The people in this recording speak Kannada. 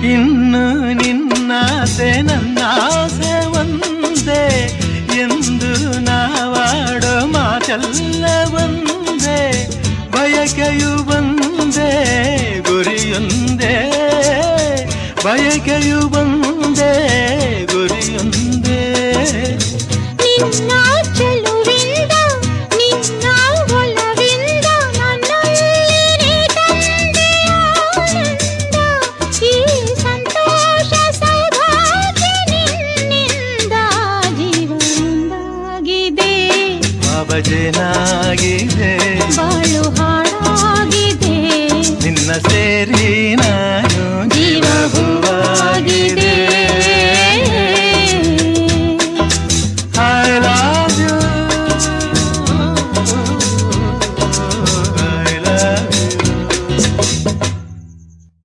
ಇನ್ನು ನಿನ್ನಾಸೆ ನನ್ನಾಸೆ ಒಂದೇ ಎಂದು ನಾವಾಡೋ ಮಾತೆಲ್ಲ ಒಂದೇ, ಬಯಕೆಯು ಒಂದೇ ಗುರಿಯೊಂದೇ, ಬಯಕೆಯು ಒಂದೇ ಗುರಿಯೊಂದೇ. ನಿನ್ನ ಚೆಲುವಿಂದ ನಿನ್ನ ಒಲವಿಂದ ನನ್ನಲ್ಲಿ ತಂದೆ ಆನಂದ, ಈ ಸಂತೋಷ ಸೌಭಾಗ್ಯ ನಿನ್ನಿಂದ ಜೀವನದಾಗಿದೆ, ಬಾಬಜನಾಗಿದೆ.